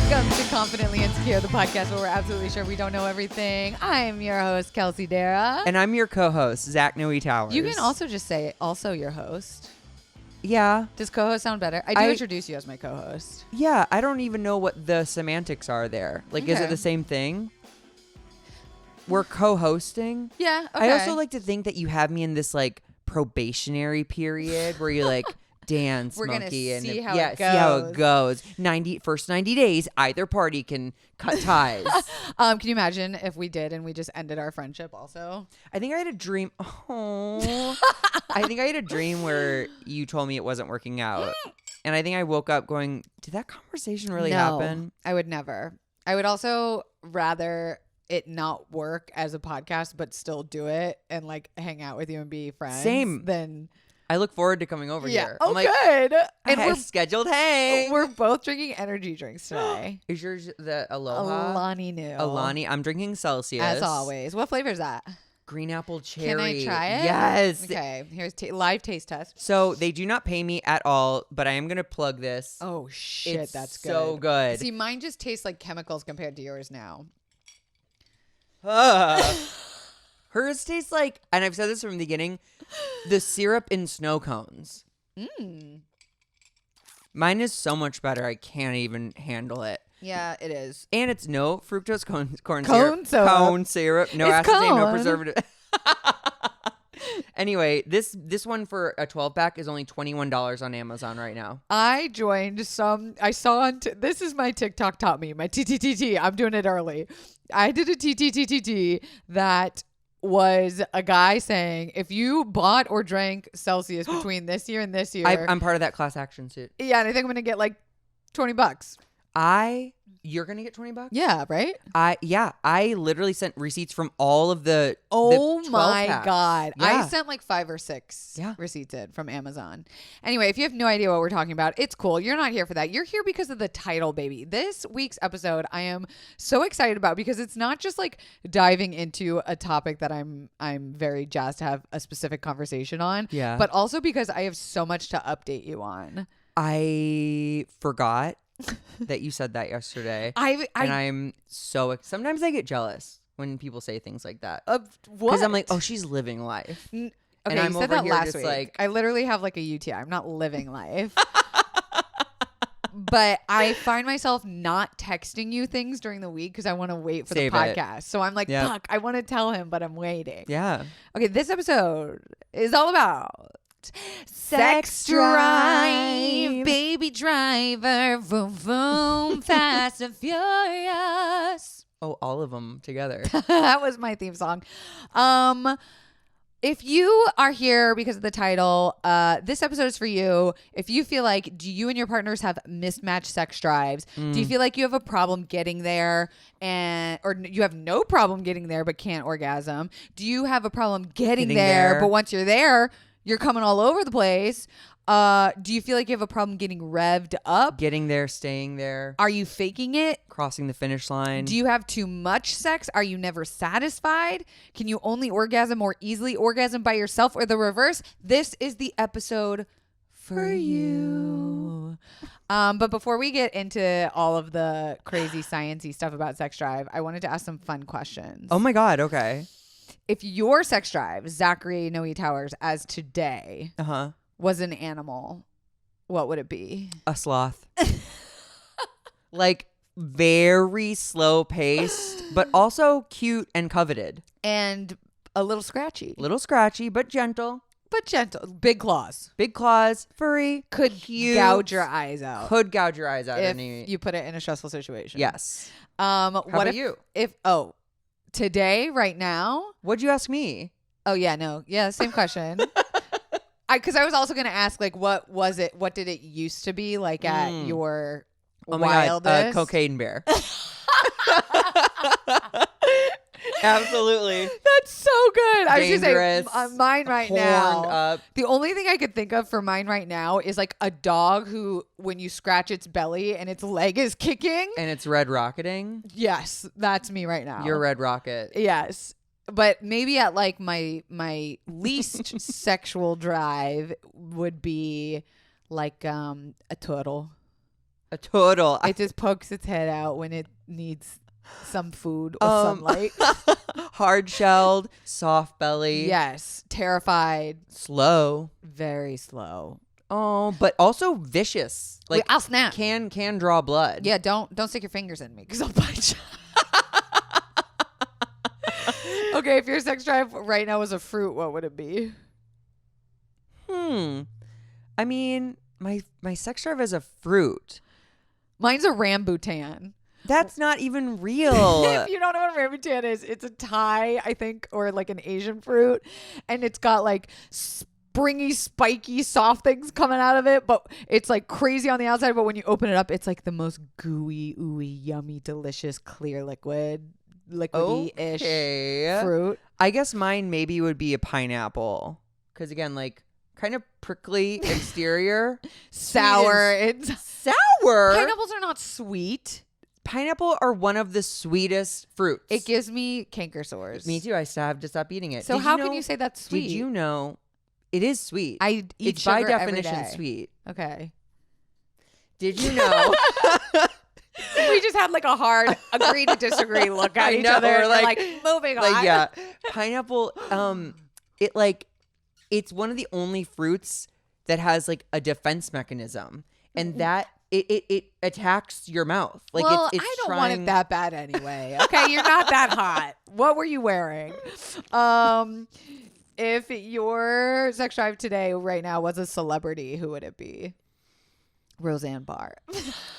Welcome to Confidently Insecure, the podcast where we're absolutely sure we don't know everything. I'm your host, Kelsey Darragh. And I'm your co-host, Zach Towers. You can also just say, also your host. Yeah. Does co-host sound better? I do introduce you as my co-host. Yeah, I don't even know what the semantics are there. Like, Is it the same thing? We're co-hosting? Yeah, okay. I also like to think that you have me in this, like, probationary period where you like... dance we're monkey gonna and see how see how it goes. First 90 days, either party can cut ties. Can you imagine if we did and we just ended our friendship also? I think I had a dream. Oh, I think I had a dream where you told me it wasn't working out, and I think I woke up going, "Did that conversation really happen?" I would never. I would also rather it not work as a podcast, but still do it and like hang out with you and be friends. Same. Then. I look forward to coming over here. Oh, I'm like, good. And we're scheduled. Hey, we're both drinking energy drinks today. Is yours the Aloha? Alani new. Alani. I'm drinking Celsius. As always. What flavor is that? Green apple cherry. Can I try it? Yes. Okay. Here's live taste test. So they do not pay me at all, but I am going to plug this. Oh, shit. It's that's good. so good. See, mine just tastes like chemicals compared to yours now. Hers tastes like, and I've said this from the beginning, the syrup in snow cones. Mine is so much better. I can't even handle it. Yeah, it is. And it's no fructose corn syrup. Cone syrup. No aspartame, no cone. preservative. Anyway, this one for a 12-pack is only $21 on Amazon right now. I joined I saw on, this is my TikTok taught me, my TTTT. I'm doing it early. I did a TTTTT that was a guy saying, if you bought or drank Celsius between this year and this year. I'm part of that class action suit. Yeah, and I think I'm going to get like $20. You're going to get $20? Yeah, right? I literally sent receipts from all of the Oh the my 12 God. Yeah. I sent like 5 or 6 receipts in from Amazon. Anyway, if you have no idea what we're talking about, it's cool. You're not here for that. You're here because of the title, baby. This week's episode I am so excited about because it's not just like diving into a topic that I'm very jazzed to have a specific conversation on. Yeah. But also because I have so much to update you on. I forgot that you said that yesterday. And I'm so... Sometimes I get jealous when people say things like that. What? Because I'm like, oh, she's living life. Okay, and I'm you said over that here last just week. like... I literally have like a UTI. I'm not living life. But I find myself not texting you things during the week because I want to wait for the podcast. So I'm like, fuck, I want to tell him, but I'm waiting. Yeah. Okay, this episode is all about... Sex drive, baby driver, vroom vroom, fast and furious. Oh, all of them together. That was my theme song. If you are here because of the title, this episode is for you. If you feel like, do you and your partners have mismatched sex drives? Do you feel like you have a problem getting there or you have no problem getting there but can't orgasm? Do you have a problem getting there, but once you're there, you're coming all over the place? Do you feel like you have a problem getting revved up? Getting there, staying there. Are you faking it? Crossing the finish line. Do you have too much sex? Are you never satisfied? Can you only orgasm or easily orgasm by yourself or the reverse? This is the episode for you. But before we get into all of the crazy sciencey stuff about sex drive, I wanted to ask some fun questions. Oh my God. Okay. If your sex drive, Zachary Noe Towers, as today was an animal, what would it be? A sloth. Like very slow paced, but also cute and coveted. And a little scratchy. Little scratchy, but gentle. But gentle. Big claws. Big claws, furry, could cute, gouge your eyes out. Could gouge your eyes out. If you put it in a stressful situation. Yes. How about you? Today, right now. What'd you ask me? Oh, yeah, no. Yeah, same question. Because I was also going to ask, like, what was it? What did it used to be like at your wildest? God, cocaine bear. Absolutely. That's so good. I was going Dangerous. to say, mine right Horned now. Up. The only thing I could think of for mine right now is like a dog who, when you scratch its belly and its leg is kicking. And it's red rocketing. Yes, that's me right now. You're red rocket. Yes. But maybe at like my least sexual drive would be like a turtle. A total. It just pokes its head out when it needs some food or sunlight. Hard-shelled, soft belly. Yes. Terrified. Slow. Very slow. Oh, but also vicious. Like, I'll snap. Can draw blood. Yeah, don't stick your fingers in me because I'll bite you. Okay, if your sex drive right now was a fruit, what would it be? I mean, my sex drive is a fruit. Mine's a rambutan. That's not even real. If you don't know what a rambutan is, it's a Thai, I think, or like an Asian fruit. And it's got like springy, spiky, soft things coming out of it. But it's like crazy on the outside. But when you open it up, it's like the most gooey, ooey, yummy, delicious, clear liquidy-ish fruit. I guess mine maybe would be a pineapple. Because again, like kind of prickly exterior. Sour. It's sour. Pineapples are not sweet. Pineapple are one of the sweetest fruits. It gives me canker sores. Me too. I have to stop eating it. So how can you say that's sweet? Did you know it is sweet? I eat it's sugar by definition every day. sweet. Okay. Did you know? We just had like a hard agree to disagree look at each other. We're like moving on. Like, yeah. Pineapple, it's one of the only fruits that has like a defense mechanism. And that it attacks your mouth. Like, well, it's I don't want trying... it that bad anyway. Okay, you're not that hot. What were you wearing? If your sex drive today right now was a celebrity, who would it be? Roseanne Barr.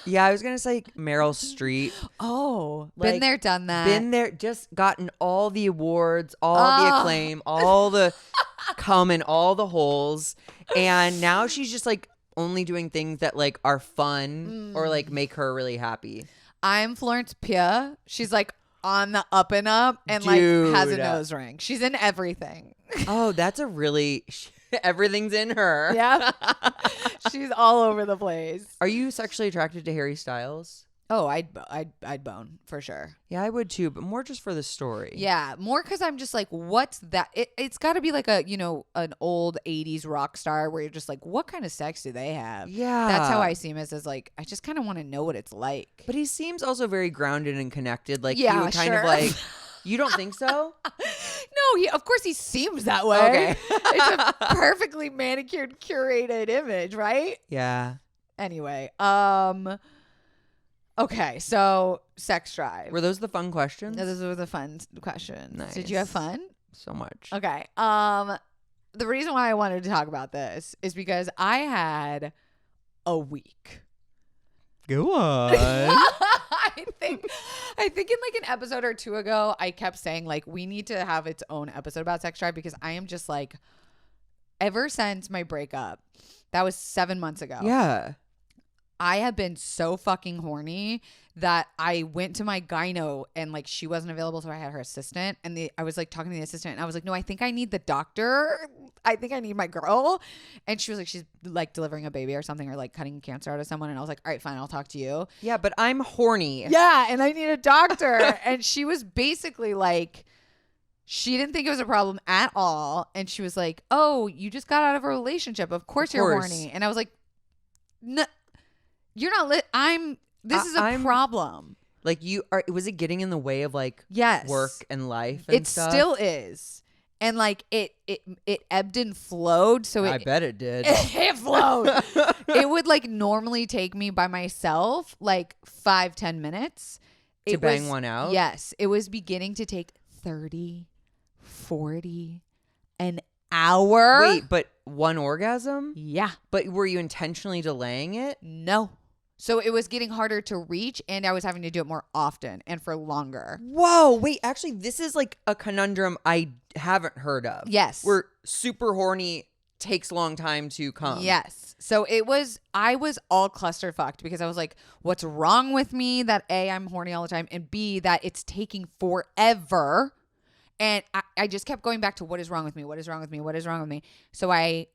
Yeah, I was gonna say Meryl Streep. Oh, Like, been there, done that. Been there, just gotten all the awards, all the acclaim, all the cum in all the holes, and now she's just like only doing things that like are fun or like make her really happy. I'm Florence Pugh. She's like on the up and up and Dude. like has a nose ring. She's in everything. Oh, that's a really everything's in her. Yeah. She's all over the place. Are you sexually attracted to Harry Styles? Oh, I'd bone for sure. Yeah, I would too, but more just for the story. Yeah, more because I'm just like, what's that? It's got to be like an old 80s rock star where you're just like, what kind of sex do they have? Yeah. That's how I see him as like, I just kind of want to know what it's like. But he seems also very grounded and connected. Like, yeah, he would kind sure. of like, you don't think so? No, of course he seems that way. Okay. It's a perfectly manicured, curated image, right? Yeah. Anyway, okay, so sex drive. Were those the fun questions? Those were the fun questions. Nice. Did you have fun? So much. Okay. The reason why I wanted to talk about this is because I had a week. Go on. I think in like an episode or two ago, I kept saying like we need to have its own episode about sex drive because I am just like, ever since my breakup, that was 7 months ago. Yeah. I have been so fucking horny that I went to my gyno and like she wasn't available, so I had her assistant. And I was like talking to the assistant and I was like, no, I think I need the doctor. I think I need my girl. And she was like, she's like delivering a baby or something or like cutting cancer out of someone. And I was like, all right, fine, I'll talk to you. Yeah, but I'm horny. Yeah, and I need a doctor. And she was basically like, she didn't think it was a problem at all. And she was like, oh, you just got out of a relationship. Of course you're horny. And I was like, no. You're not this is a problem. Like was it getting in the way of like yes. work and life and stuff? It still is. And like it ebbed and flowed. So I bet it did. It flowed. It would like normally take me by myself like 5-10 minutes. To bang one out? Yes. It was beginning to take 30, 40, an hour. Wait, but one orgasm? Yeah. But were you intentionally delaying it? No. So it was getting harder to reach and I was having to do it more often and for longer. Whoa, wait, actually this is like a conundrum I haven't heard of. Yes. Where super horny takes a long time to come. Yes. So I was all clusterfucked because I was like, what's wrong with me that A, I'm horny all the time and B, that it's taking forever. And I just kept going back to what is wrong with me? What is wrong with me? What is wrong with me? So I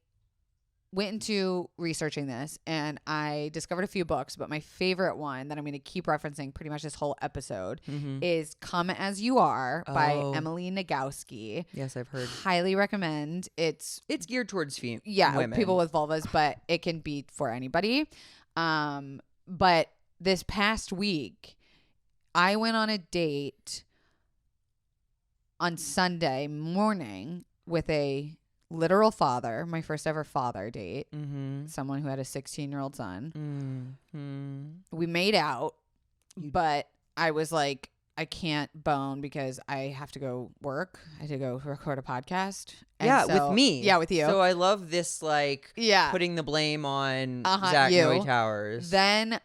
went into researching this and I discovered a few books, but my favorite one that I'm going to keep referencing pretty much this whole episode is Come As You Are by Emily Nagowski. Yes, I've heard. Highly recommend. It's geared towards women. People with vulvas, but it can be for anybody. But this past week, I went on a date on Sunday morning with a literal father, my first ever father date, someone who had a 16-year-old son. We made out, but I was like, I can't bone because I have to go work. I had to go record a podcast. And with me. Yeah, with you. So I love this, like, putting the blame on Zach Noe Towers. Then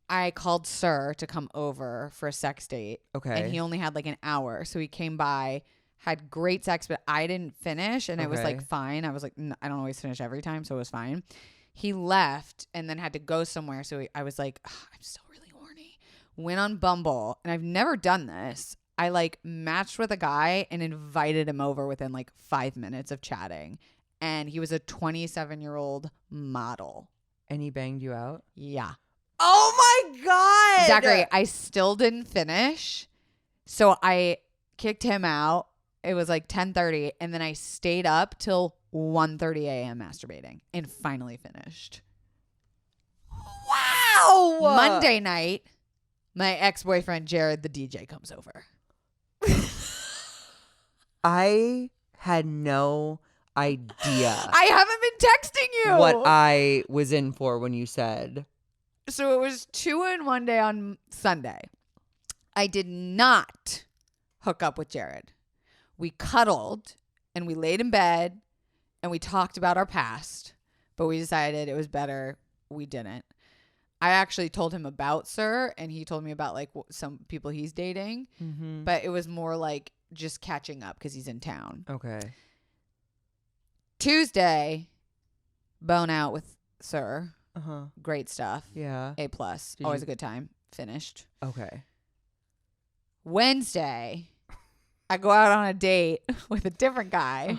I called Sir to come over for a sex date. Okay. And he only had like an hour. So he came by, had great sex, but I didn't finish. And it was like fine. I was like, I don't always finish every time. So it was fine. He left and then had to go somewhere. So I was like, I'm still really horny. Went on Bumble. And I've never done this. I like matched with a guy and invited him over within like 5 minutes of chatting. And he was a 27-year-old model. And he banged you out? Yeah. Oh my God. Zachary, I still didn't finish. So I kicked him out. It was like 10:30. And then I stayed up till 1:30 a.m. masturbating and finally finished. Wow. Monday night, my ex-boyfriend, Jared, the DJ, comes over. I had no idea. I haven't been texting you. What I was in for when you said. So it was 2 in one day on Sunday. I did not hook up with Jared. We cuddled and we laid in bed and we talked about our past, but we decided it was better we didn't. I actually told him about Sir and he told me about like some people he's dating, but it was more like just catching up because he's in town. Okay. Tuesday, bone out with Sir. Great stuff. Yeah. A+. Always a good time. Finished. Okay. Wednesday, I go out on a date with a different guy.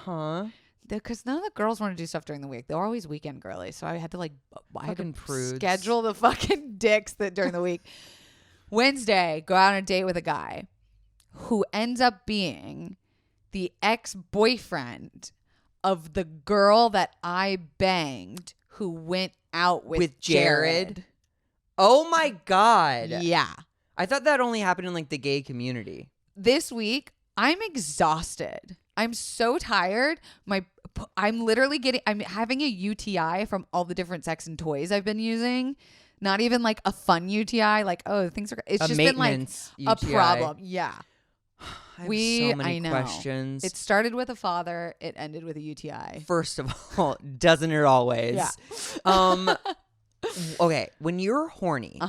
Because none of the girls want to do stuff during the week. They're always weekend girlies. So I had to schedule the fucking dicks that during the week. Wednesday, go out on a date with a guy who ends up being the ex-boyfriend of the girl that I banged who went out with Jared. Oh my God. Yeah. I thought that only happened in like the gay community. This week, I'm exhausted. I'm so tired. I'm having a UTI from all the different sex and toys I've been using. Not even like a fun UTI. Like, things are, it's just been like UTI. a problem. Yeah. I have so many questions. It started with a father. It ended with a UTI. First of all, doesn't it always? Yeah. Okay. When you're horny,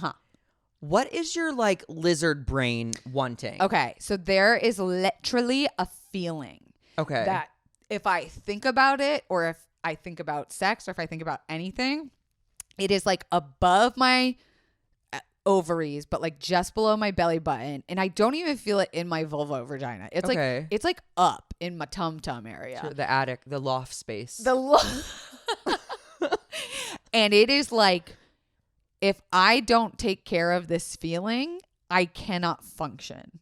what is your like lizard brain wanting? Okay. So there is literally a feeling. Okay. That if I think about it, or if I think about sex, or if I think about anything, it is like above my ovaries, but like just below my belly button, and I don't even feel it in my vulva or vagina. It's like up in my tum tum area, so the attic, the loft space, and it is like if I don't take care of this feeling, I cannot function.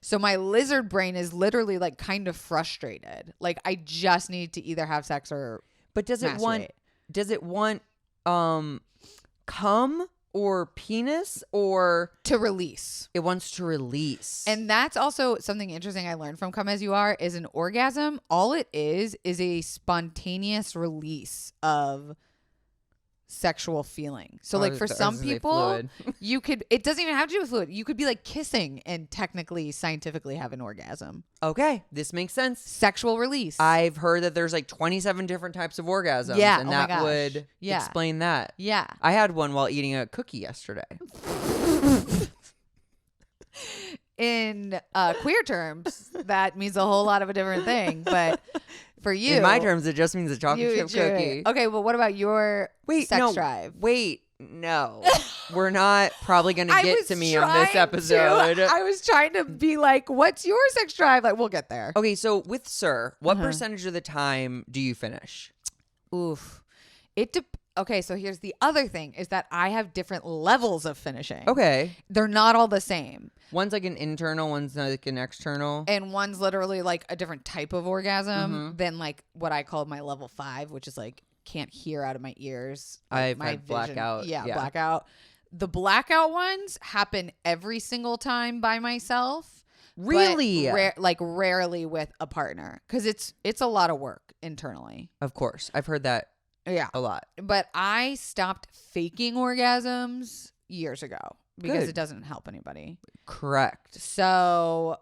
So my lizard brain is literally like kind of frustrated. Like I just need to either have sex or does it want cum or penis, or to release? It wants to release. And that's also something interesting I learned from Come As You Are is an orgasm. All it is a spontaneous release of sexual feeling. So like for some people, it doesn't even have to do with fluid. You could be like kissing and technically scientifically have an orgasm. Okay, this makes sense. Sexual release. I've heard that there's like 27 different types of orgasms. Yeah, and that would explain that. Yeah. I had one while eating a cookie yesterday. In queer terms, that means a whole lot of a different thing. But for you, in my terms, it just means a chocolate chip cookie. Okay, well, what about your sex drive? No, we're not probably going to get to me on this episode. I was trying to be like, what's your sex drive? Like, we'll get there. Okay, so with Sir, what percentage of the time do you finish? Oof. Okay, so here's the other thing is that I have different levels of finishing. Okay. They're not all the same. One's like an internal, one's like an external. And one's literally like a different type of orgasm than like what I call my level 5, which is like can't hear out of my ears. Like I've had blackout. Yeah, blackout. The blackout ones happen every single time by myself. Really? Rarely with a partner, because it's a lot of work internally. Of course. I've heard that a lot. But I stopped faking orgasms years ago because it doesn't help anybody. Correct. So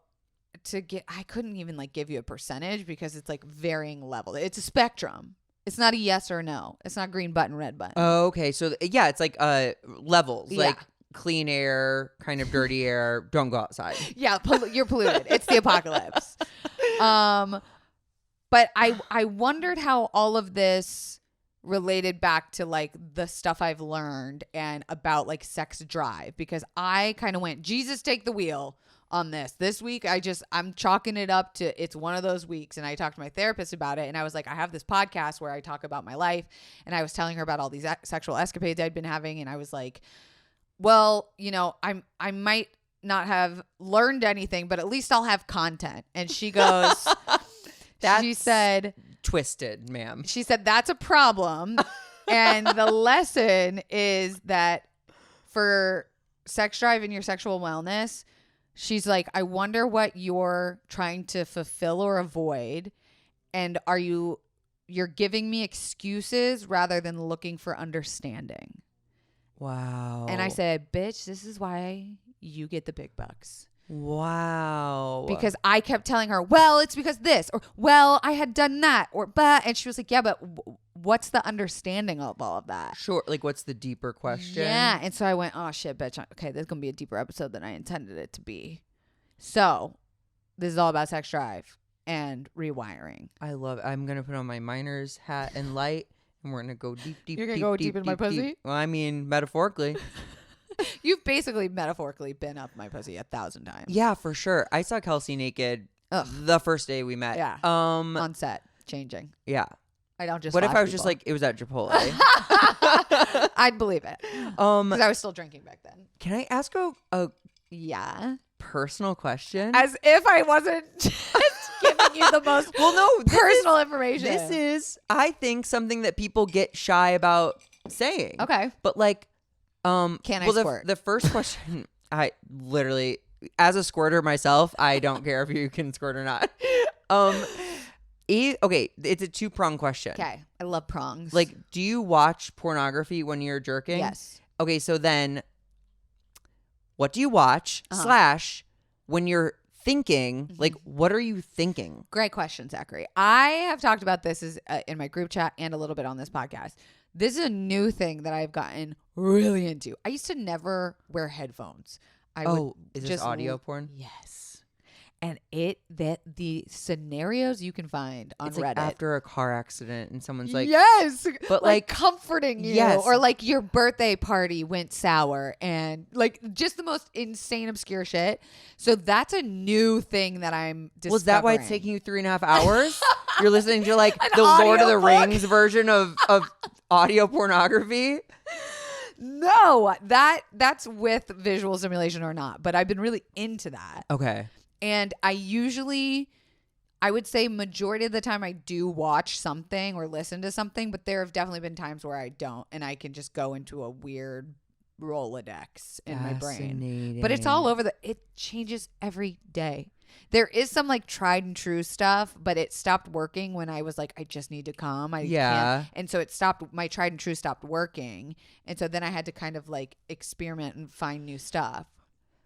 I couldn't even like give you a percentage because it's like varying level. It's a spectrum. It's not a yes or no. It's not green button, red button. Oh, okay. So yeah, it's like levels. Yeah. Like clean air, kind of dirty air. Don't go outside. Yeah, you're polluted. It's the apocalypse. But I wondered how all of this related back to like the stuff I've learned and about like sex drive, because I kind of went, Jesus, take the wheel on this week. I'm chalking it up to, it's one of those weeks. And I talked to my therapist about it, and I was like, I have this podcast where I talk about my life, and I was telling her about all these sexual escapades I'd been having. And I was like, well, you know, I might not have learned anything, but at least I'll have content. And she goes, she said, twisted, ma'am. She said, that's a problem. And the lesson is that for sex drive and your sexual wellness, she's like, I wonder what you're trying to fulfill or avoid. And you're giving me excuses rather than looking for understanding. Wow. And I said, bitch, this is why you get the big bucks. Wow. Because I kept telling her, well, it's because this, or, well, I had done that, or, but, and she was like, yeah, but what's the understanding of all of that? Sure. Like, what's the deeper question? Yeah. And so I went, oh shit, bitch. Okay, this is going to be a deeper episode than I intended it to be. So this is all about sex drive and rewiring. I love it. I'm going to put on my miner's hat and light, and we're going to go deep. You're going to go deep in my pussy? Well, I mean, metaphorically. You've basically metaphorically been up my pussy 1,000 times. Yeah, for sure. I saw Kelsey naked the first day we met. Yeah. On set, changing. Yeah. I don't just. What if I was people. just like, it was at Chipotle? I'd believe it. Because I was still drinking back then. Can I ask a personal question? As if I wasn't just giving you the most personal information. This is, I think, something that people get shy about saying. Okay. But like, can I squirt? The first question, I literally, as a squirter myself, I don't care if you can squirt or not. Okay, it's a 2-prong question. Okay, I love prongs. Like, do you watch pornography when you're jerking? Yes. Okay, so then, what do you watch? / when you're thinking, like, what are you thinking? Great question, Zachary. I have talked about this in my group chat and a little bit on this podcast. This is a new thing that I've gotten really into. I used to never wear headphones. Is this audio porn? Yes. And the scenarios you can find on it's Reddit. like after a car accident and someone's like, yes, but like comforting you. Yes. Or like your birthday party went sour, and like just the most insane, obscure shit. So that's a new thing that I'm discovering. Was that why it's taking you 3.5 hours? You're listening to like the audio Lord of the book? Rings version of audio pornography? No, that's with visual simulation or not. But I've been really into that. Okay. And I would say majority of the time I do watch something or listen to something, but there have definitely been times where I don't, and I can just go into a weird Rolodex in my brain. But it's all over it changes every day. There is some like tried and true stuff, but it stopped working when I was like, I just need to come. Can't. And so my tried and true stopped working. And so then I had to kind of like experiment and find new stuff.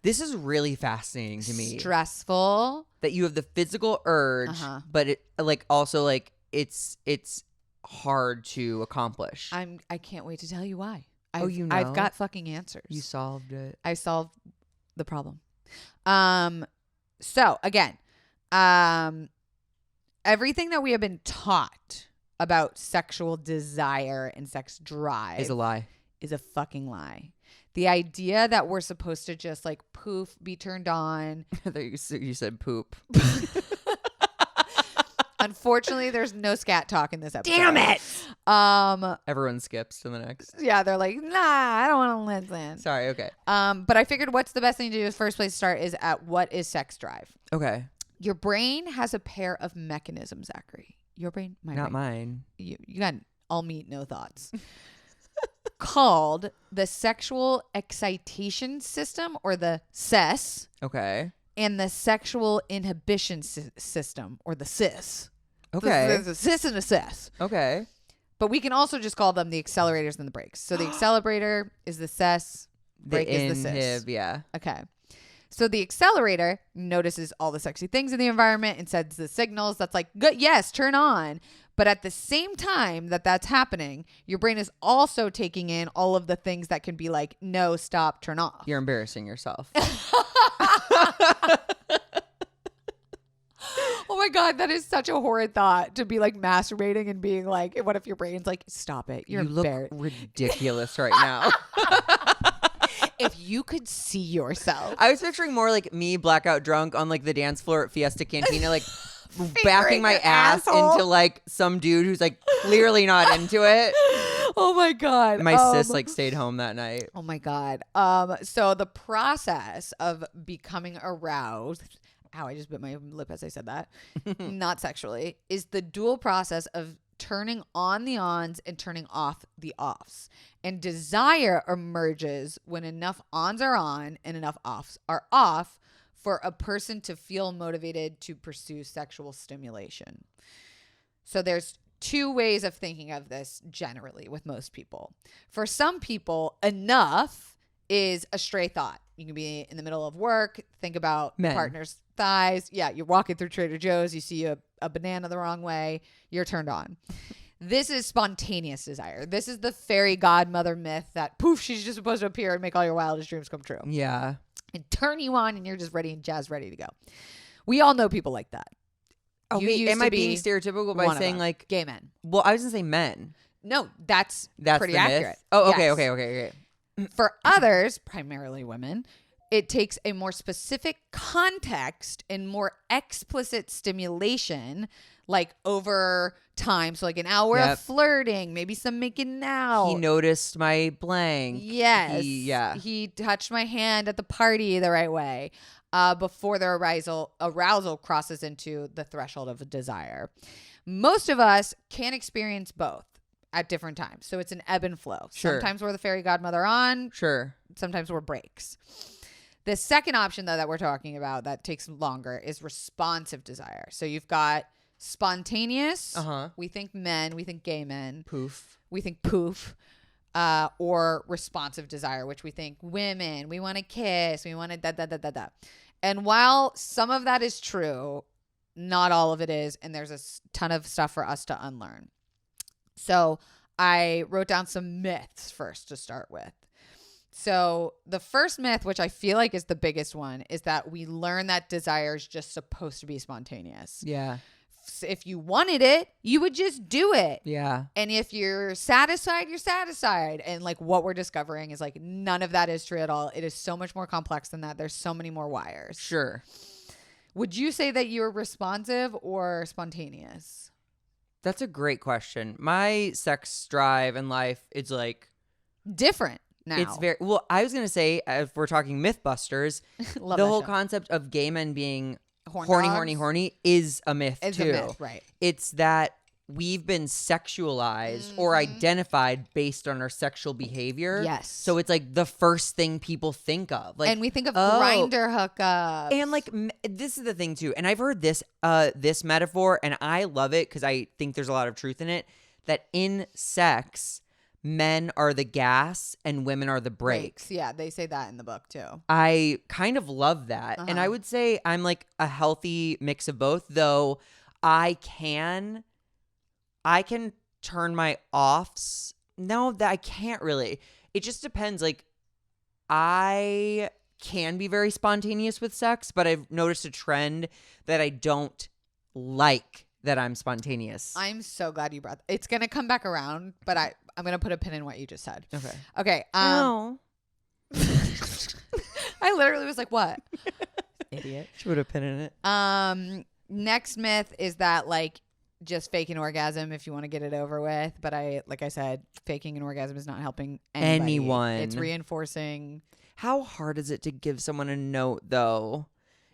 This is really fascinating to me. Stressful. That you have the physical urge, but it like also like it's hard to accomplish. I can't wait to tell you why. You know? I've got fucking answers. You solved it. I solved the problem. So again, everything that we have been taught about sexual desire and sex drive is a lie. Is a fucking lie. The idea that we're supposed to just like poof, be turned on. I thought you said poop. Unfortunately, there's no scat talk in this episode. Damn it! Everyone skips to the next. Yeah, they're like, nah, I don't want to listen. Sorry, okay. But I figured what's the best thing to do? The first place to start is at what is sex drive. Okay. Your brain has a pair of mechanisms, Zachary. Your brain, my brain. Not mine. You got all meat, no thoughts. called the sexual excitation system, or the SES. Okay. And the sexual inhibition system, or the SIS. Okay. There's a SIS and a SES. Okay. But we can also just call them the accelerators and the brakes. So the accelerator is the SES, brake is the SIS. Yeah. Okay. So the accelerator notices all the sexy things in the environment and sends the signals that's like, good, yes, turn on. But at the same time that that's happening, your brain is also taking in all of the things that can be like, no, stop, turn off. You're embarrassing yourself. Oh my God, that is such a horrid thought, to be like masturbating and being like, what if your brain's like, stop it. You look ridiculous right now. If you could see yourself. I was picturing more like me blackout drunk on like the dance floor at Fiesta Cantina, like backing my ass into like some dude who's like clearly not into it. Oh my God. My sis like stayed home that night. Oh my God. So the process of becoming aroused, ow, I just bit my lip as I said that, not sexually, is the dual process of turning on the ons and turning off the offs. And desire emerges when enough ons are on and enough offs are off for a person to feel motivated to pursue sexual stimulation. So there's two ways of thinking of this generally with most people. For some people, enough is a stray thought. You can be in the middle of work, think about your partner's thighs. Yeah, you're walking through Trader Joe's, you see a banana the wrong way, you're turned on. This is spontaneous desire. This is the fairy godmother myth that poof, she's just supposed to appear and make all your wildest dreams come true. Yeah. And turn you on and you're just ready and jazzed, ready to go. We all know people like that. Okay, am I being stereotypical by saying like gay men? Well, I was gonna say men. No, that's pretty the accurate. Myth? Oh, okay, Yes. okay. For others, primarily women, it takes a more specific context and more explicit stimulation, like over time. So like an hour of flirting, maybe some making out. He noticed my blank. Yes. He touched my hand at the party the right way before their arousal crosses into the threshold of a desire. Most of us can experience both at different times. So it's an ebb and flow. Sure. Sometimes we're the fairy godmother on. Sure. Sometimes we're breaks. The second option, though, that we're talking about that takes longer is responsive desire. So you've got spontaneous. We think men. We think gay men. Poof. We think poof. Or responsive desire, which we think women. We want to kiss. We want to da-da-da-da-da. And while some of that is true, not all of it is. And there's a ton of stuff for us to unlearn. So I wrote down some myths first to start with. So the first myth, which I feel like is the biggest one, is that we learn that desire is just supposed to be spontaneous. Yeah. If you wanted it, you would just do it. Yeah. And if you're satisfied, you're satisfied. And like what we're discovering is like none of that is true at all. It is so much more complex than that. There's so many more wires. Sure. Would you say that you're responsive or spontaneous? That's a great question. My sex drive in life is like different now. It's very well. I was gonna say, if we're talking MythBusters, the whole concept of gay men being horny is a myth it's too. A myth, right? It's that we've been sexualized or identified based on our sexual behavior. Yes. So it's like the first thing people think of. Like, and we think of grinder hookups. And like this is the thing too. And I've heard this this metaphor, and I love it because I think there's a lot of truth in it. That in sex, men are the gas and women are the brakes. Yeah, they say that in the book too. I kind of love that. And I would say I'm like a healthy mix of both, though I can turn my offs. No, that I can't really. It just depends. Like I can be very spontaneous with sex, but I've noticed a trend that I don't like that I'm spontaneous. I'm so glad you brought that. It's going to come back around, but I'm going to put a pin in what you just said. Okay. No. I literally was like, what? Idiot. Should put a pin in it. Next myth is that like just fake an orgasm if you want to get it over with. But like I said, faking an orgasm is not helping anyone. It's reinforcing. How hard is it to give someone a note though?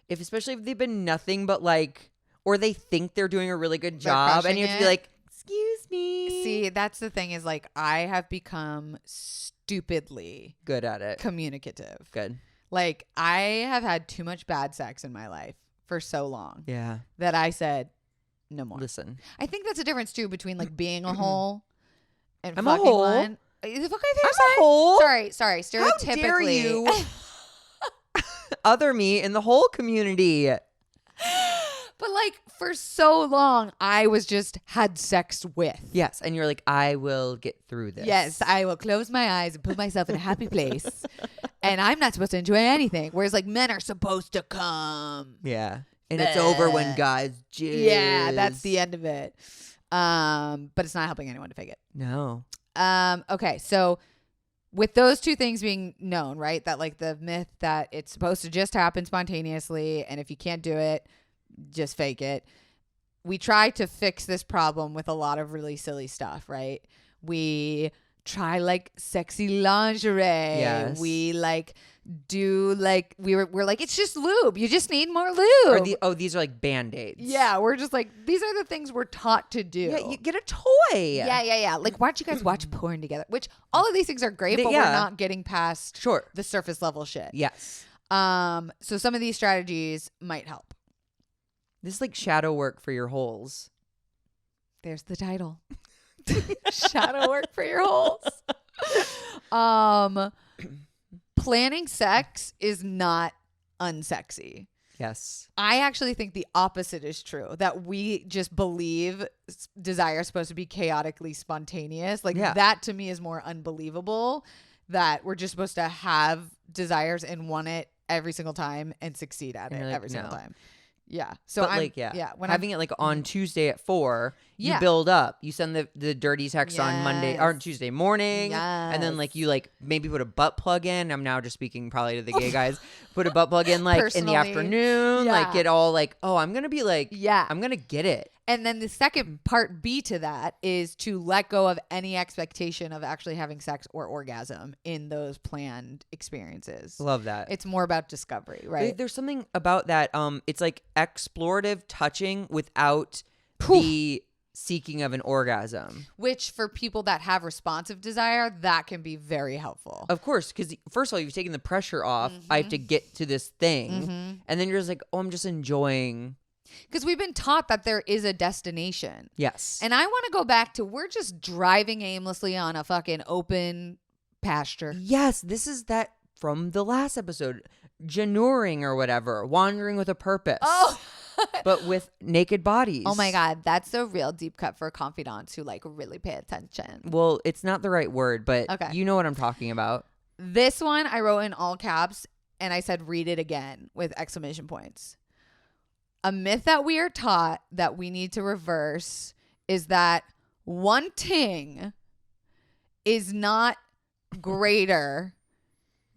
Especially if they've been nothing but like, or they think they're doing a really good job and you have to be like, excuse me. See, that's the thing is like I have become stupidly good at it. Communicative. Good. Like I have had too much bad sex in my life for so long. Yeah. That I said no more. Listen. I think that's a difference too between like being a hole and I'm fucking a hole. one. Is it fucking I'm a hole. Sorry. Stereotypically. How dare you other me in the whole community? But like for so long, I was just had sex with. Yes, and you're like, I will get through this. Yes, I will close my eyes and put myself in a happy place, and I'm not supposed to enjoy anything. Whereas like men are supposed to come. Yeah, and it's over when guys jizz. Yeah, that's the end of it. But it's not helping anyone to fake it. No. Okay, so with those two things being known, right? That like the myth that it's supposed to just happen spontaneously, and if you can't do it, just fake it. We try to fix this problem with a lot of really silly stuff, right? We try like sexy lingerie. Yes. We like do like we're like it's just lube. You just need more lube. These are like Band-Aids. Yeah, we're just like these are the things we're taught to do. Yeah, you get a toy. Yeah. Like why don't you guys watch porn together? Which all of these things are great, but we're not getting past the surface level shit. Yes. So some of these strategies might help. This is like shadow work for your holes. There's the title. Shadow work for your holes. Planning sex is not unsexy. Yes. I actually think the opposite is true. That we just believe desire is supposed to be chaotically spontaneous. Like that to me is more unbelievable. That we're just supposed to have desires and want it every single time and succeed at it every single time. Yeah. So when having it like on Tuesday at 4, you build up. You send the dirty text on Monday or Tuesday morning. And then like you like maybe put a butt plug in. I'm now just speaking probably to the gay guys. Put a butt plug in like Personally, in the afternoon. Like get all like, oh, I'm gonna be like, I'm gonna get it. And then the second part B to that is to let go of any expectation of actually having sex or orgasm in those planned experiences. Love that. It's more about discovery, right? There's something about that. It's like explorative touching without the seeking of an orgasm. Which for people that have responsive desire, that can be very helpful. Of course, because first of all, you've taken the pressure off. I have to get to this thing. And then you're just like, oh, I'm just enjoying. Because we've been taught that there is a destination. Yes. And I want to go back to we're just driving aimlessly on a fucking open pasture. Yes. This is that from the last episode. Janouring or whatever. Wandering with a purpose. Oh. But with naked bodies. Oh my God. That's a real deep cut for confidants who like really pay attention. Well, it's not the right word, but you know what I'm talking about. This one I wrote in all caps and I said, read it again with exclamation points. A myth that we are taught that we need to reverse is that wanting is not greater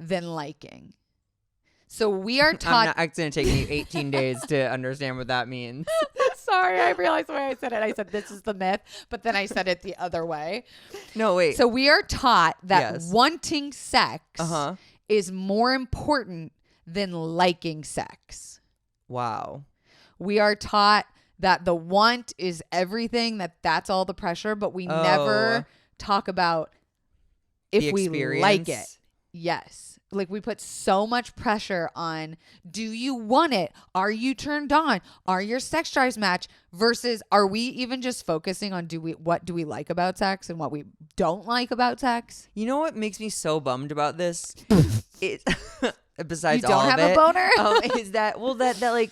than liking. So we are taught. It's going to take me 18 days to understand what that means. Sorry, I realized the way I said it. I said this is the myth, but then I said it the other way. No, wait. So we are taught that wanting sex is more important than liking sex. Wow. We are taught that the want is everything, that's all the pressure, but we never talk about if we like it. Yes. Like we put so much pressure on, do you want it? Are you turned on? Are your sex drives match? Versus are we even just focusing on what do we like about sex and what we don't like about sex? You know what makes me so bummed about this? Besides you don't all have of it, a boner? is that like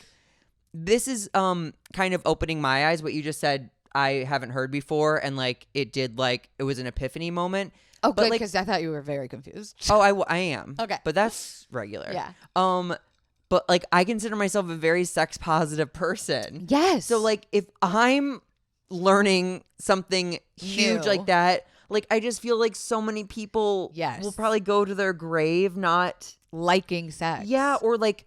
this is kind of opening my eyes. What you just said, I haven't heard before, and like it was an epiphany moment. Oh, good, because I thought you were very confused. Oh, I am. Okay, but that's regular. Yeah. But like I consider myself a very sex positive person. Yes. So like if I'm learning something huge like that, like I just feel like so many people will probably go to their grave not liking sex. Yeah, or like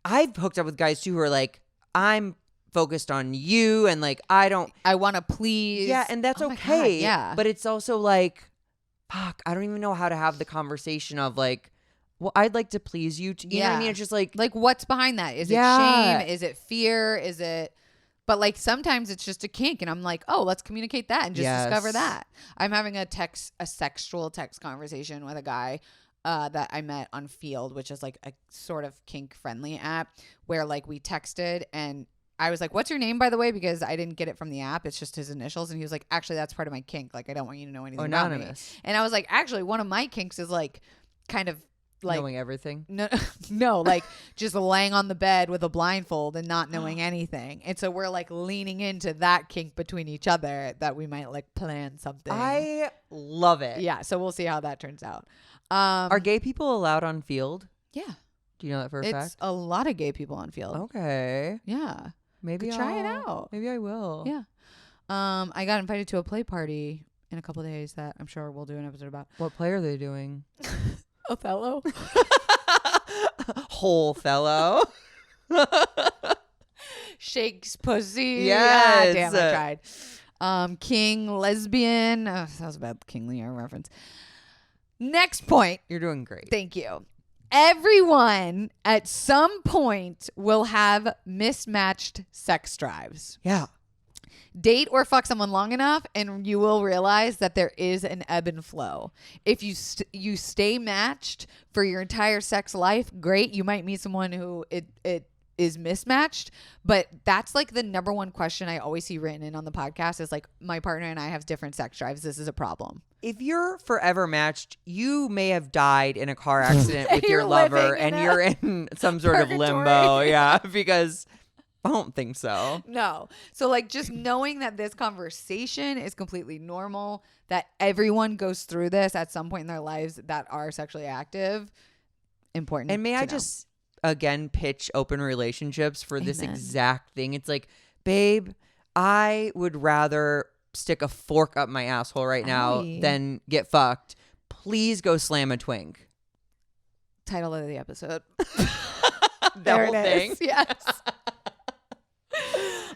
I've hooked up with guys too who are like, I'm focused on you and like I want to please. Yeah, and that's okay. God, yeah. But it's also like, fuck, I don't even know how to have the conversation of like, well, I'd like to please you. You know what I mean? It's just like what's behind that? Is it shame? Is it fear? Is it But like sometimes it's just a kink and I'm like, oh, let's communicate that and just discover that. I'm having a sexual text conversation with a guy that I met on Field, which is like a sort of kink friendly app where like we texted and I was like, what's your name, by the way? Because I didn't get it from the app. It's just his initials. And he was like, actually, that's part of my kink. Like, I don't want you to know anything about me. And I was like, actually, one of my kinks is like kind of like knowing everything. No, like just laying on the bed with a blindfold and not knowing anything. And so we're like leaning into that kink between each other that we might like plan something. I love it. Yeah. So we'll see how that turns out. Are gay people allowed on Field? Yeah. Do you know that for a fact? It's a lot of gay people on Field. Okay. Yeah. Maybe try it out. Maybe I will. Yeah. I got invited to a play party in a couple of days that I'm sure we'll do an episode about. What play are they doing? Othello. Whole fellow. Shakes pussy. Yes. Damn, I tried. King lesbian. Oh, that was a bad King Lear reference. Next point. You're doing great. Thank you. Everyone at some point will have mismatched sex drives. Yeah. Date or fuck someone long enough and you will realize that there is an ebb and flow. If you stay matched for your entire sex life, great. You might meet someone who it is mismatched, but that's like the number one question I always see written in on the podcast is like, my partner and I have different sex drives. This is a problem. If you're forever matched, you may have died in a car accident with your lover and you're in some sort of limbo. Yeah, because I don't think so. No. So like just knowing that this conversation is completely normal, that everyone goes through this at some point in their lives that are sexually active, important. And may I just again pitch open relationships for this exact thing? It's like, babe, I would rather stick a fork up my asshole right now than get fucked. Please go slam a twink. Title of the episode. That whole thing. Yes.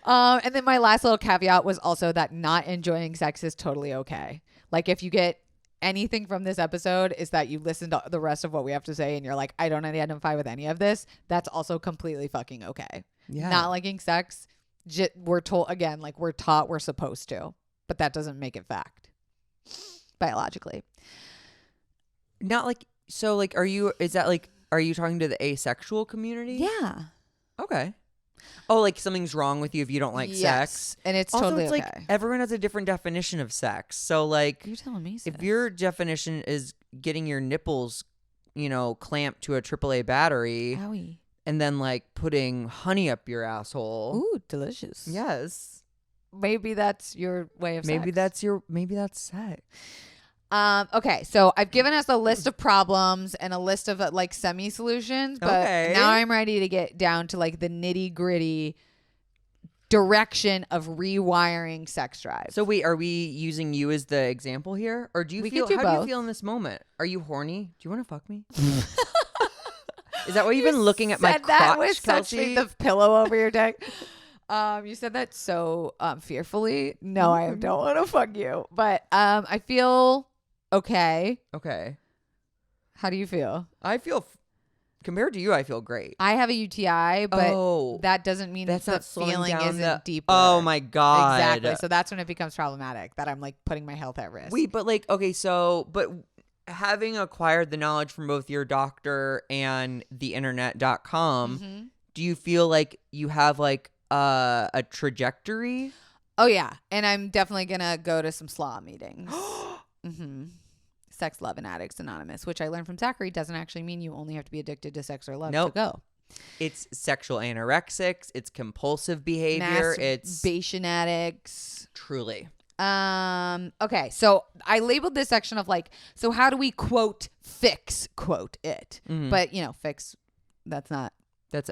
And then my last little caveat was also that not enjoying sex is totally okay. Like if you get anything from this episode is that you listen to the rest of what we have to say and you're like, I don't identify with any of this. That's also completely fucking okay. Yeah. Not liking sex. We're told again, like we're taught we're supposed to, but that doesn't make it fact biologically. Not like, so like, are you talking to the asexual community? Yeah. Okay. Oh, like something's wrong with you if you don't like sex. And it's also, totally it's okay. like everyone has a different definition of sex. So like, you're telling me, sis. if your definition is getting your nipples, clamped to a AAA battery, Owie. and then like putting honey up your asshole. Ooh, delicious. Yes. Maybe that's your way of sex. Maybe that's sex. Okay, so I've given us a list of problems and a list of like semi-solutions, but now I'm ready to get down to like the nitty-gritty direction of rewiring sex drives. So wait, are we using you as the example here? Or do you feel, how do you feel in this moment? Are you horny? Do you want to fuck me? Is that why you've been looking at my crotch, that with Kelsey? the pillow over your dick. You said that so fearfully. No, I don't want to fuck you. But I feel okay. Okay. How do you feel? I feel, compared to you, I feel great. I have a UTI, but that doesn't mean that's the not slowing feeling down isn't deeper. Oh my God. Exactly. So that's when it becomes problematic, that I'm like putting my health at risk. Wait, but like, okay, so, but having acquired the knowledge from both your doctor and the internet.com, do you feel like you have like a trajectory? Oh yeah. And I'm definitely going to go to some SLA meetings. Sex, Love, and Addicts Anonymous, which I learned from Zachary doesn't actually mean you only have to be addicted to sex or love to go. It's sexual anorexics. It's compulsive behavior. Masturbation addicts. Truly. Okay. So I labeled this section of like, so how do we quote fix quote it? But fix,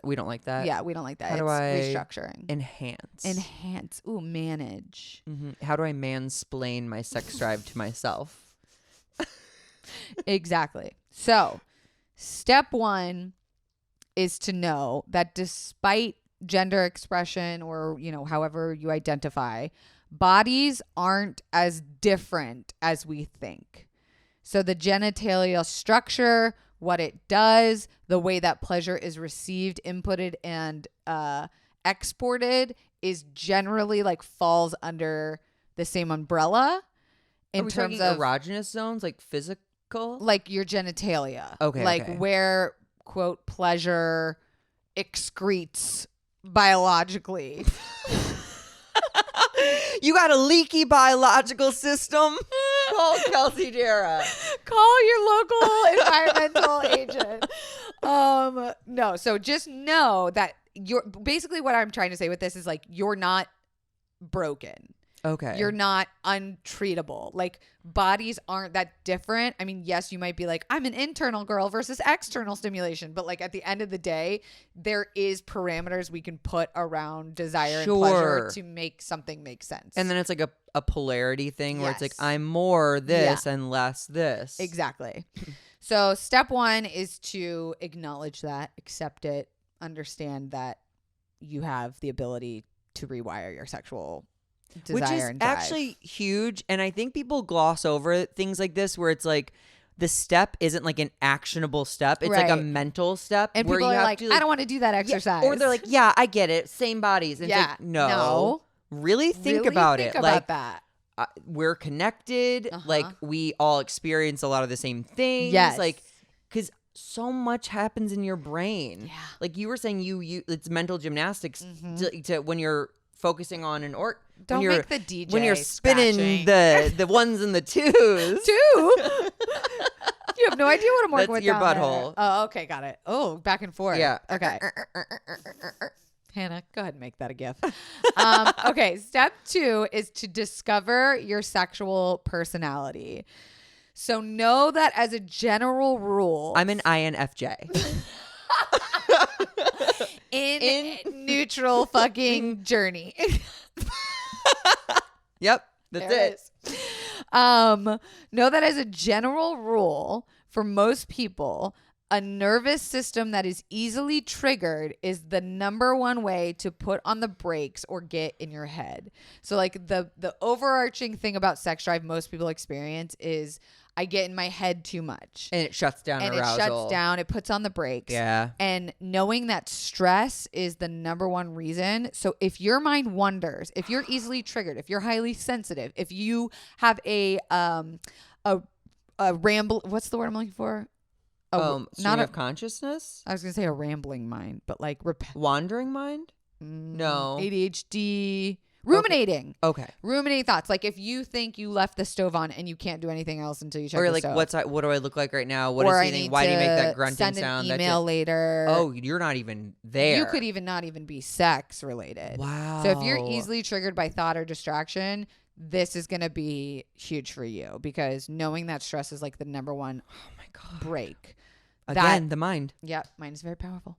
we don't like that. Yeah, we don't like that. How do it's restructuring. Enhance. Ooh, manage. How do I mansplain my sex drive to myself? Exactly. So step one is to know that despite gender expression or, however you identify, bodies aren't as different as we think. So the genitalia structure, what it does, the way that pleasure is received, inputted, and exported is generally like falls under the same umbrella in terms of erogenous zones, like physical, like your genitalia. Okay. Like okay. where, quote, pleasure excretes biologically. You got a leaky biological system? Call Kelsey Darragh. Call your local environmental agent. No, so just know that you're basically what I'm trying to say with this is like you're not broken. Okay. You're not untreatable. Like bodies aren't that different. I mean, yes, you might be like, I'm an internal girl versus external stimulation. But like at the end of the day, there is parameters we can put around desire and pleasure to make something make sense. And then it's like a polarity thing where it's like, I'm more this and less this. Exactly. So step 1 is to acknowledge that, accept it, understand that you have the ability to rewire your sexual desire, which is and drive. actually huge. And I think people gloss over things like this where it's like the step isn't like an actionable step. It's like a mental step. And where people you are have like, to, I don't want to do that exercise. Or they're like, yeah, I get it. Same bodies. And it's like, no. Really think about it. Like that. We're connected. Like we all experience a lot of the same things. Yes. Like, because so much happens in your brain. Yeah. Like you were saying, it's mental gymnastics to when you're focusing on an Don't make the DJ when you're spinning scratching. the ones and the twos. You have no idea what I'm working That's with. your down butthole. There. Oh, okay, got it. Oh, back and forth. Yeah. Okay. Hannah, go ahead and make that a GIF. Okay, step 2 is to discover your sexual personality. So know that as a general rule, I'm an INFJ. in neutral fucking journey. Yep, that's it. Know that as a general rule, for most people, a nervous system that is easily triggered is the number one way to put on the brakes or get in your head. So like the overarching thing about sex drive most people experience is I get in my head too much. And it shuts down and arousal. It shuts down. It puts on the brakes. Yeah. And knowing that stress is the number one reason. So if your mind wanders, if you're easily triggered, if you're highly sensitive, if you have a ramble, what's the word I'm looking for? Not of consciousness. I was gonna say a rambling mind, but like wandering mind. No. ADHD. Ruminating. Okay. Ruminating thoughts. Like if you think you left the stove on and you can't do anything else until you check the stove. Or like, what do I look like right now? What is he thinking? Why do you make that grunting send sound? An email later. Oh, you're not even there. You could even not even be sex related. Wow. So if you're easily triggered by thought or distraction, this is going to be huge for you because knowing that stress is like the number one break. Again, the mind. Yep. Mind is very powerful.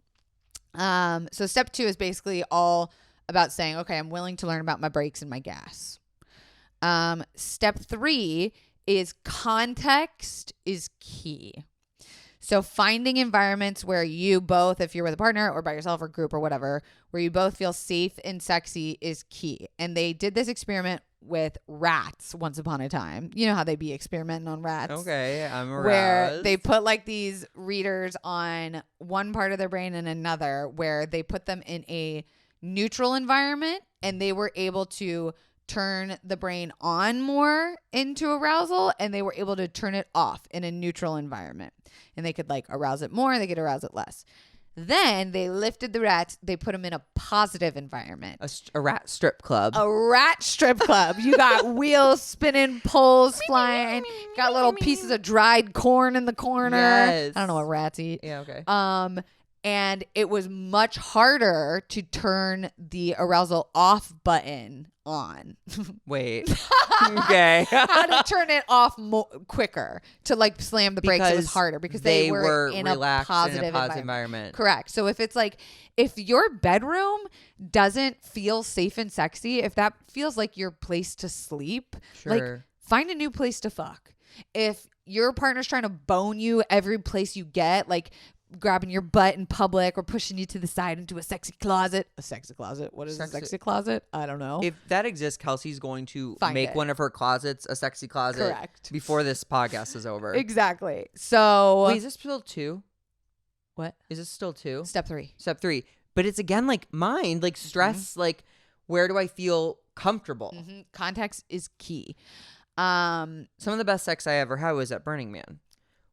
So step 2 is basically all about saying, okay, I'm willing to learn about my brakes and my gas. Step 3 is context is key. So finding environments where you both, if you're with a partner or by yourself or group or whatever, where you both feel safe and sexy is key. And they did this experiment with rats once upon a time. You know how they be experimenting on rats. Okay, I'm aroused. Where they put like these readers on one part of their brain and another, where they put them in a neutral environment and they were able to turn the brain on more into arousal and they were able to turn it off in a neutral environment. And they could like arouse it more and they could arouse it less. Then they lifted the rats. They put them in a positive environment. A rat strip club. A rat strip club. You got wheels spinning, poles flying. Got little pieces of dried corn in the corner. Yes. I don't know what rats eat. Yeah, okay. And it was much harder to turn the arousal off button on. Wait. Okay. How to turn it off quicker to like slam the brakes. It was harder because they were in a positive environment. Correct. So if it's like, if your bedroom doesn't feel safe and sexy, if that feels like your place to sleep, like find a new place to fuck. If your partner's trying to bone you every place you get, like grabbing your butt in public or pushing you to the side into a sexy closet. A sexy closet? What is a sexy closet? I don't know. If that exists, Kelsey's going to make one of her closets a sexy closet. Correct. Before this podcast is over. Exactly. So wait, is this still 2? What? Is this still 2? Step 3. Step 3. But it's again like mind, like stress, like where do I feel comfortable? Context is key. Some of the best sex I ever had was at Burning Man,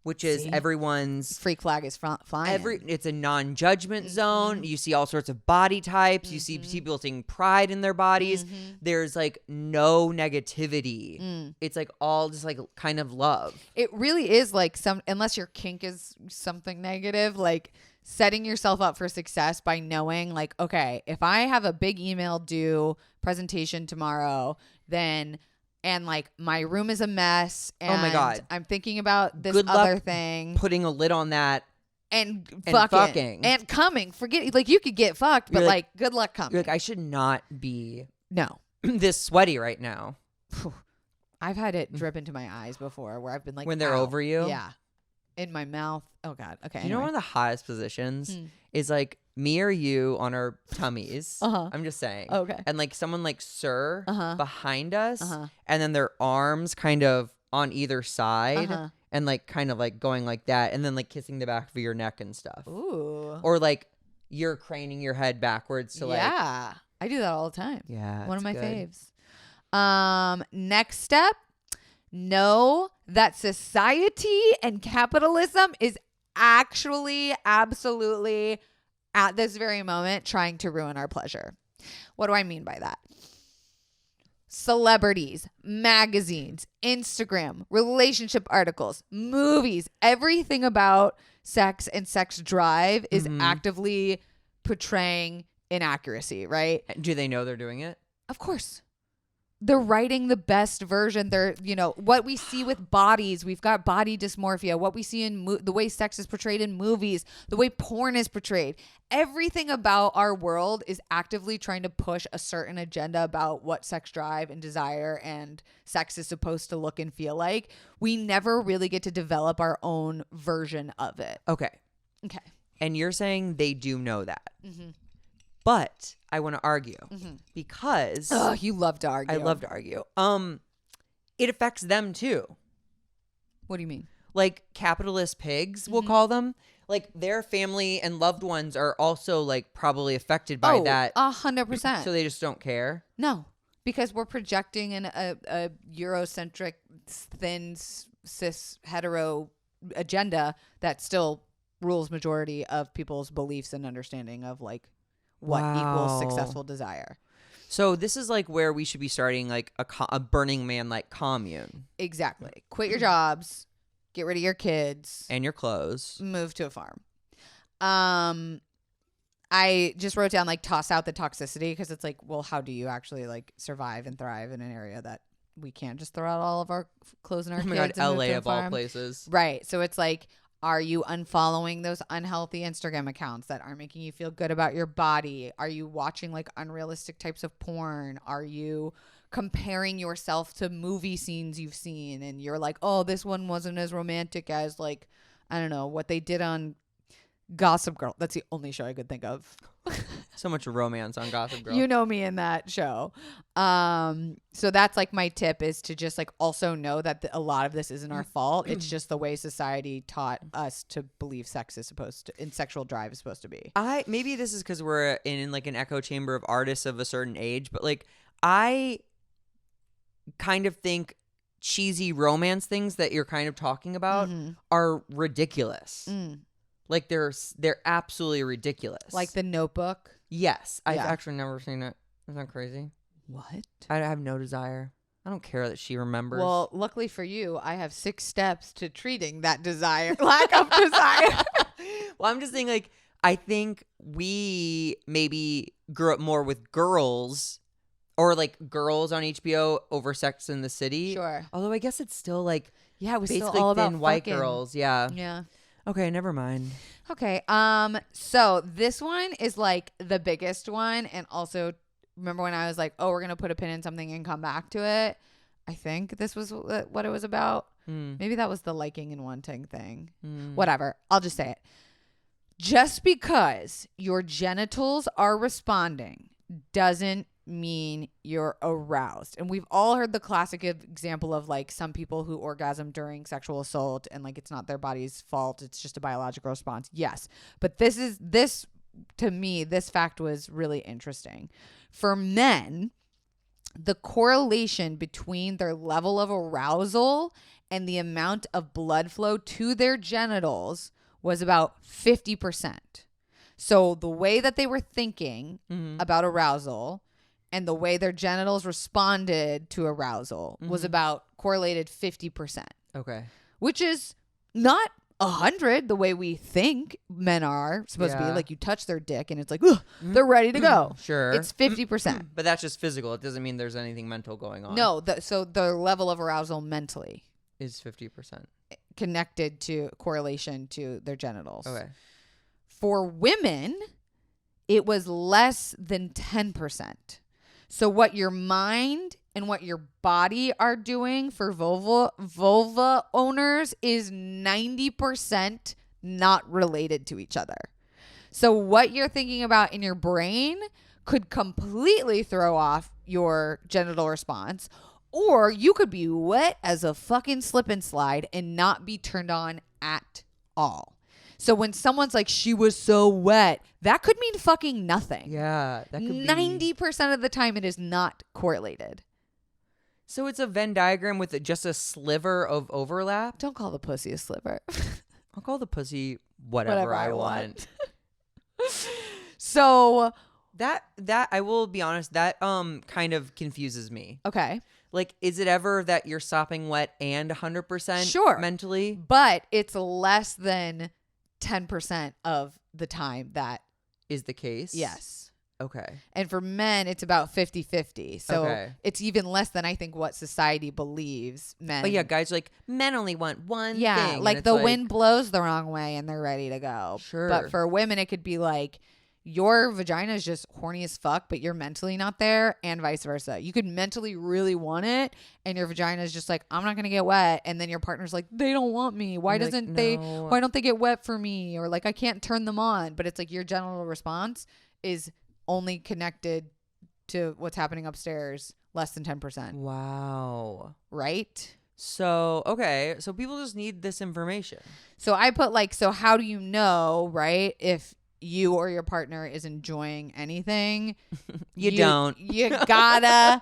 which is everyone's freak flag is flying. It's a non-judgment zone. You see all sorts of body types. You see people taking pride in their bodies. There's like no negativity. It's like all just like kind of love. It really is like unless your kink is something negative, like setting yourself up for success by knowing like, okay, if I have a big email due presentation tomorrow, then and like my room is a mess and oh my God, I'm thinking about this Good other luck thing, putting a lid on that and fucking and coming. Forget like you could get fucked, but like good luck coming. You're like, I should not be this sweaty right now. I've had it drip into my eyes before where I've been like, when they're over you, yeah, in my mouth. Oh God. Okay. You know, one of the hottest positions is like me or you on our tummies. I'm just saying. Okay. And like someone like Sir behind us, and then their arms kind of on either side, and like kind of like going like that, and then like kissing the back of your neck and stuff. Ooh. Or like you're craning your head backwards to like. Yeah, I do that all the time. Yeah. One of my good. faves. Next step. Know that society and capitalism is actually absolutely at this very moment trying to ruin our pleasure. What do I mean by that? Celebrities, magazines, Instagram, relationship articles, movies, everything about sex and sex drive is actively portraying inaccuracy, right? Do they know they're doing it? Of course. They're writing the best version. They're, what we see with bodies. We've got body dysmorphia. What we see in the way sex is portrayed in movies, the way porn is portrayed. Everything about our world is actively trying to push a certain agenda about what sex drive and desire and sex is supposed to look and feel like. We never really get to develop our own version of it. Okay. And you're saying they do know that. But I want to argue because you love to argue. I love to argue. It affects them too. What do you mean? Like capitalist pigs, we'll call them. Like their family and loved ones are also like probably affected by that. 100%. So they just don't care. No, because we're projecting a Eurocentric, thin, cis, hetero agenda that still rules majority of people's beliefs and understanding of like what equals successful desire. So this is like where we should be starting like a Burning Man like commune. Exactly. Quit your jobs, get rid of your kids and your clothes, move to a farm. I just wrote down like toss out the toxicity because it's like, well, how do you actually like survive and thrive in an area that we can't just throw out all of our clothes and our kids? God, and LA move to a of all farm? places. Right. So it's like, are you unfollowing those unhealthy Instagram accounts that aren't making you feel good about your body? Are you watching like unrealistic types of porn? Are you comparing yourself to movie scenes you've seen and you're like, oh, this one wasn't as romantic as like, I don't know, what they did on Gossip Girl. That's the only show I could think of. So much romance on Gossip Girl. You know me in that show. So that's like my tip is to just like also know that a lot of this isn't our fault. It's just the way society taught us to believe sex is supposed to, and sexual drive is supposed to be. Maybe this is because we're in like an echo chamber of artists of a certain age, but like I kind of think cheesy romance things that you're kind of talking about are ridiculous. Like they're absolutely ridiculous. Like The Notebook. Yes. I've actually never seen it. Isn't that crazy? What? I have no desire. I don't care that she remembers. Well, luckily for you, I have 6 steps to treating that desire, lack of desire. Well, I'm just saying, like, I think we maybe grew up more with girls or like girls on HBO over Sex in the City. Sure. Although I guess it's still like, yeah, it was basically still all about thin white fucking girls. Yeah. Yeah. Okay, never mind. Okay. So this one is like the biggest one, and also remember when I was like, oh, we're gonna put a pin in something and come back to it. I think this was what it was about. Maybe that was the liking and wanting thing. Whatever. I'll just say it. Just because your genitals are responding doesn't mean you're aroused. And we've all heard the classic example of like some people who orgasm during sexual assault and like it's not their body's fault, it's just a biological response. Yes, but this to me, this fact was really interesting. For men, the correlation between their level of arousal and the amount of blood flow to their genitals was about 50%. So the way that they were thinking about arousal and the way their genitals responded to arousal was about correlated 50%. Okay. Which is not 100 the way we think men are supposed to be. Like you touch their dick and it's like, they're ready to go. Sure. It's 50%. But that's just physical. It doesn't mean there's anything mental going on. No. So the level of arousal mentally is 50%. Connected to correlation to their genitals. Okay. For women, it was less than 10%. So what your mind and what your body are doing for vulva owners is 90% not related to each other. So what you're thinking about in your brain could completely throw off your genital response, or you could be wet as a fucking slip and slide and not be turned on at all. So when someone's like, she was so wet, that could mean fucking nothing. Yeah. That could 90% of the time it is not correlated. So it's a Venn diagram with just a sliver of overlap? Don't call the pussy a sliver. I'll call the pussy whatever I want. So that I will be honest, that kind of confuses me. Okay. Like, is it ever that you're sopping wet and 100% sure. mentally? But it's less than 10% of the time that is the case? Yes. Okay. And for men, it's about 50-50. So it's even less than I think what society believes men. But yeah, guys are like, men only want one thing. Yeah, like the wind blows the wrong way and they're ready to go. Sure. But for women, it could be like, your vagina is just horny as fuck, but you're mentally not there, and vice versa. You could mentally really want it, and your vagina is just like, I'm not gonna get wet, and then your partner's like, they don't want me. Why don't they get wet for me? Or like, I can't turn them on. But it's like your genital response is only connected to what's happening upstairs, less than 10%. Wow. Right? So, okay. So people just need this information. So I put like, so how do you know, right, if you or your partner is enjoying anything? You don't. You've gotta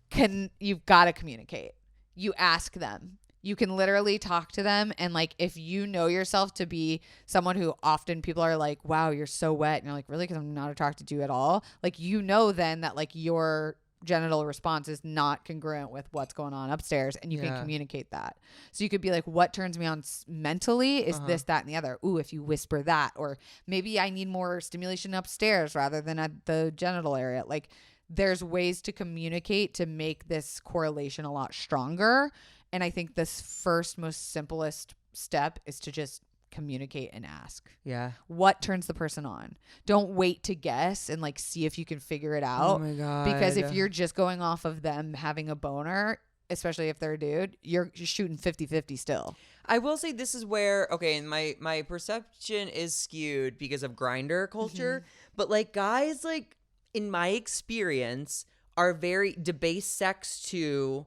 communicate. You ask them. You can literally talk to them, and like, if you know yourself to be someone who often people are like, wow, you're so wet, and you're like, really? Because I'm not attracted to you at all. Like, you know then that like your genital response is not congruent with what's going on upstairs, and you can communicate that. So you could be like, what turns me on mentally is this, that, and the other. Ooh, if you whisper that, or maybe I need more stimulation upstairs rather than at the genital area. Like, there's ways to communicate to make this correlation a lot stronger. And I think this first most simplest step is to just communicate and ask. Yeah. What turns the person on? Don't wait to guess and like see if you can figure it out. Oh my God. Because if you're just going off of them having a boner, especially if they're a dude, you're shooting 50-50 still. I will say this is where, okay, and my perception is skewed because of grinder culture, but like guys, like in my experience, are very debase sex to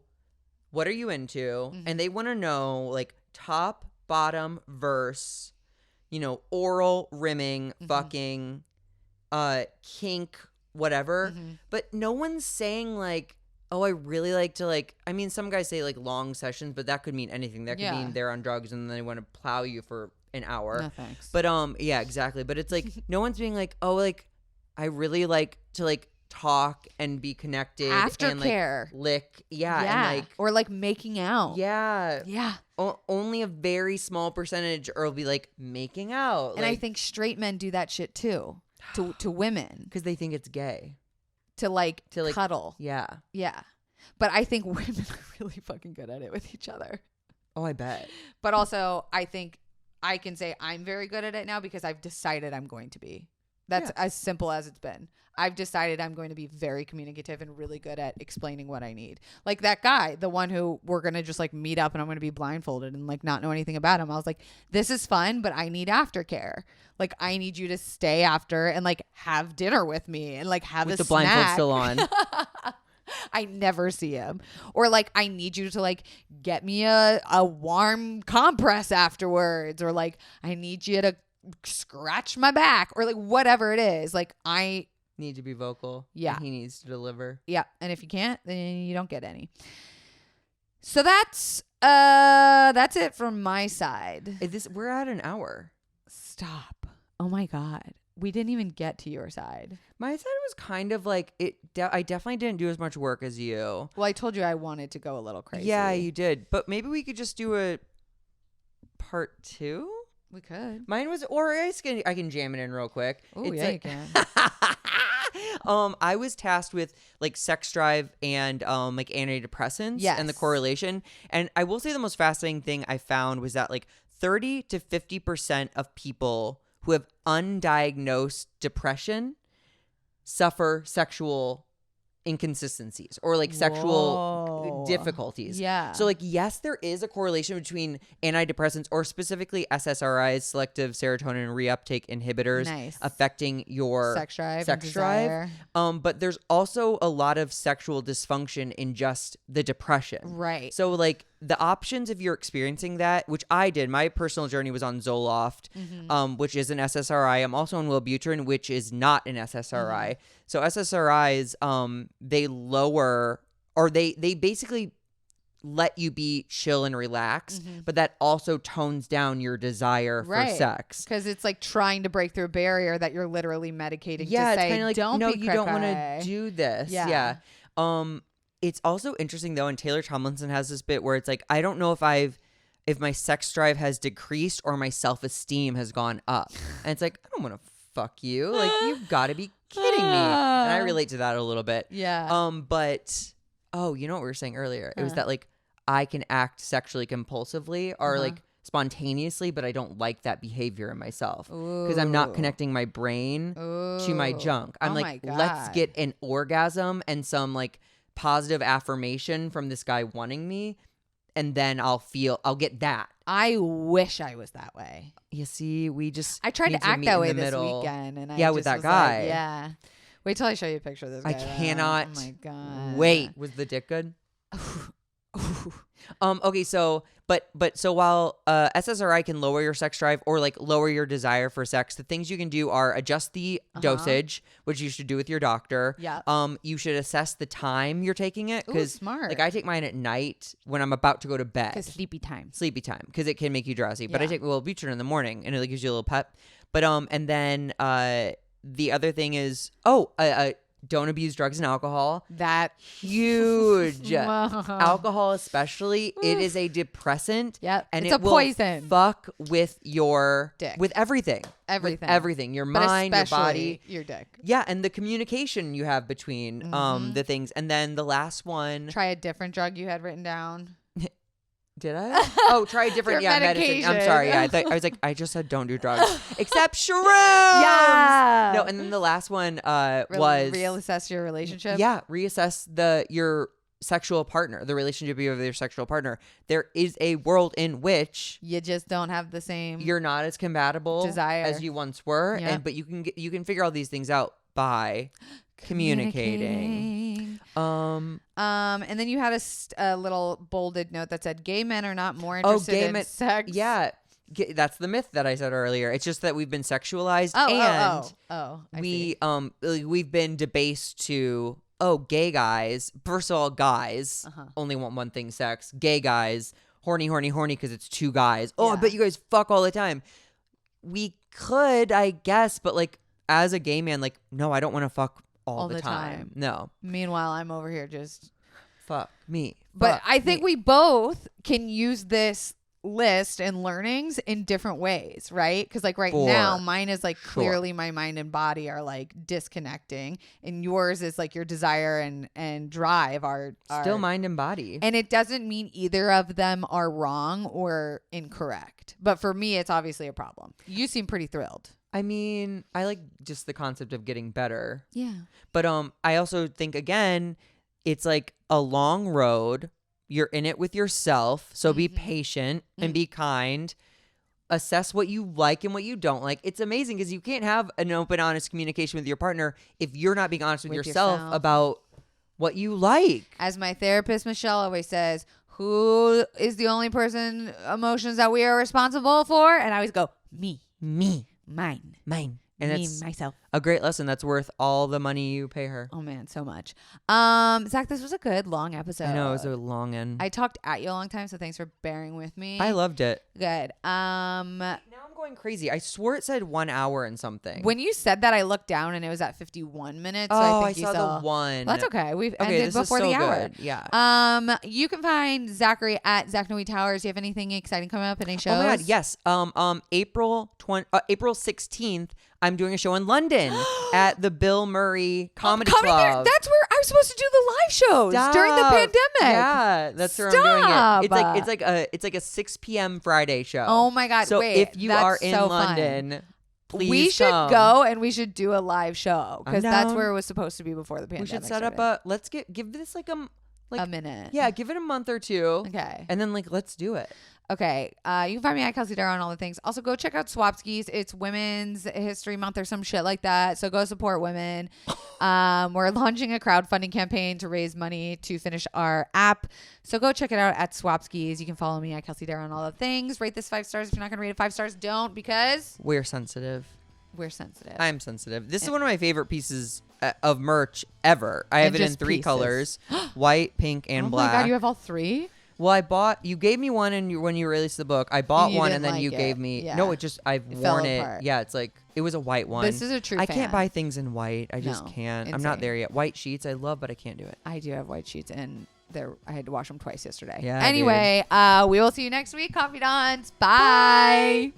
what are you into? And they want to know like top, bottom, verse, you know, oral, rimming, fucking, kink, whatever. But no one's saying like, oh, I really like to like, I mean, some guys say like long sessions, but that could mean anything. That could mean they're on drugs and they want to plow you for an hour. No thanks. But yeah, exactly. But it's like, no one's being like, oh, like I really like to like talk and be connected. Aftercare. And, like, lick. Yeah. And, like, or like making out. Yeah. Yeah. Only a very small percentage will be like making out. And I think straight men do that shit too. To women. Because they think it's gay. To like cuddle. Yeah. Yeah. But I think women are really fucking good at it with each other. Oh, I bet. But also, I think I can say I'm very good at it now because I've decided I'm going to be. That's as simple as it's been. I've decided I'm going to be very communicative and really good at explaining what I need. Like that guy, the one who we're going to just like meet up and I'm going to be blindfolded and like not know anything about him. I was like, this is fun, but I need aftercare. Like I need you to stay after and like have dinner with me and like have with a the blindfold snack. still on. I never see him. Or like I need you to like get me a warm compress afterwards, or like I need you to scratch my back or like whatever it is. Like I need to be vocal. Yeah. And he needs to deliver. Yeah. And if you can't, then you don't get any. So that's it from my side. We're at an hour. Stop. Oh my God. We didn't even get to your side. My side was kind of like I definitely didn't do as much work as you. Well, I told you I wanted to go a little crazy. Yeah, you did. But maybe we could just do a part 2. We could. Mine was, or I can jam it in real quick. Oh yeah, you can. I was tasked with like sex drive and like antidepressants and the correlation. And I will say the most fascinating thing I found was that like 30 to 50% of people who have undiagnosed depression suffer sexual inconsistencies or like sexual difficulties. Yeah. So like, yes, there is a correlation between antidepressants or specifically SSRIs, selective serotonin reuptake inhibitors, affecting your sex drive. But there's also a lot of sexual dysfunction in just the depression. Right. So like the options if you're experiencing that, which I did, my personal journey was on Zoloft, which is an SSRI. I'm also on Wellbutrin, which is not an SSRI. So SSRIs, they lower or they basically let you be chill and relaxed, but that also tones down your desire for sex. Because it's like trying to break through a barrier that you're literally medicating to it's say, kind of like, don't no, be you don't want to do this. Yeah. It's also interesting though, and Taylor Tomlinson has this bit where it's like, I don't know if my sex drive has decreased or my self-esteem has gone up. And it's like, I don't want to fuck you. Like, you've got to be kidding me. And I relate to that a little bit. Yeah. But you know what we were saying earlier? It was that like I can act sexually compulsively or like spontaneously, but I don't like that behavior in myself because I'm not connecting my brain to my junk. I'm like, let's get an orgasm and some like positive affirmation from this guy wanting me, and then I'll get that. I wish I was that way. You see, I tried to act that way this weekend, and I with that was guy. Like, yeah. Wait till I show you a picture of this guy. I cannot. Oh my God. Wait, was the dick good? Okay, so so while SSRI can lower your sex drive or like lower your desire for sex, the things you can do are adjust the dosage, which you should do with your doctor. Yeah. You should assess the time you're taking it because smart. Like I take mine at night when I'm about to go to bed. Because sleepy time because it can make you drowsy. But I take Wellbutrin in the morning and it like gives you a little pep. But and then the other thing is don't abuse drugs and alcohol. That huge. Alcohol especially, it is a depressant. Yep. And it's it a poison. Will fuck with your dick. With everything. Everything. With everything. Your mind, your body. Your dick. Yeah, and the communication you have between the things. And then the last one. Try a different drug you had written down. Did I? Try a different medicine. I'm sorry. Yeah, I was like, I just said don't do drugs except shrooms. Yeah. No, and then the last one was reassess your relationship. Yeah, reassess your sexual partner, the relationship you have with your sexual partner. There is a world in which you just don't have the same. You're not as compatible desire as you once were, but you can figure all these things out by communicating. And then you had a little bolded note that said gay men are not more interested in sex. Yeah. That's the myth that I said earlier. It's just that we've been sexualized we've been debased to gay guys. First of all, guys only want one thing, sex. Gay guys, horny because it's two guys. I bet you guys fuck all the time. We could, I guess, but like as a gay man, like no, I don't want to fuck all the time. No. Meanwhile, I'm over here just fuck me. But I think we both can use this list and learnings in different ways, right? Because like now mine is like clearly my mind and body are like disconnecting, and yours is like your desire and drive are still mind and body. And it doesn't mean either of them are wrong or incorrect, but for me it's obviously a problem. You seem pretty thrilled. I mean, I like just the concept of getting better. Yeah. But I also think again, it's like a long road. You're in it with yourself, so be patient and be kind. Assess what you like and what you don't like. It's amazing because you can't have an open, honest communication with your partner if you're not being honest with yourself about what you like. As my therapist Michelle always says, who is the only person emotions that we are responsible for? And I always go, me. Mine. And Me, it's myself. a great lesson that's worth all the money you pay her. Oh man, so much. Zach, this was a good long episode. I know, it was a long one. I talked at you a long time, so thanks for bearing with me. I loved it. Good. Now I'm going crazy. I swore it said 1 hour and something. When you said that, I looked down and it was at 51 minutes. Oh, So I I think you saw the one. Well, that's okay. We've Okay, ended this is before so the hour. good. Yeah. You can find Zachary at Zach Noe Towers. Do you have anything exciting coming up? Any shows? Oh my God, yes. April 16th, I'm doing a show in London at the Bill Murray Comedy Club. That's where I was supposed to do the live shows during the pandemic. Yeah, that's where I'm doing it. It's like a 6 p.m. Friday show. Oh my God! So wait, if you are in London, please we should come. go and we should do a live show because I'm that's down. where it was supposed to be before the pandemic. We should set up give this like a minute. Yeah, give it a month or two. Okay. And then let's do it. Okay. You can find me at Kelsey Darragh on all the things. Also, go check out Swapskis. It's Women's History Month or some shit like that. So go support women. We're launching a crowdfunding campaign to raise money to finish our app. So go check it out at Swapskis. You can follow me at Kelsey Darragh on all the things. Rate this 5 stars. If you're not going to rate it 5 stars, don't, because we're sensitive. We're sensitive. I'm sensitive. This is one of my favorite pieces of merch ever. I have it in 3 colors: white, pink, and black. Oh my God, you have all 3? Well, you gave me one when you released the book. I bought one and then like you it. gave me. Yeah. No, I've worn it. apart. Yeah, it was a white one. This is a true I fan. can't buy things in white. I just No, can't. I'm not insane. there yet. White sheets I love, but I can't do it. I do have white sheets, and I had to wash them twice yesterday. Yeah, Anyway, we will see you next week, Confidants. Bye.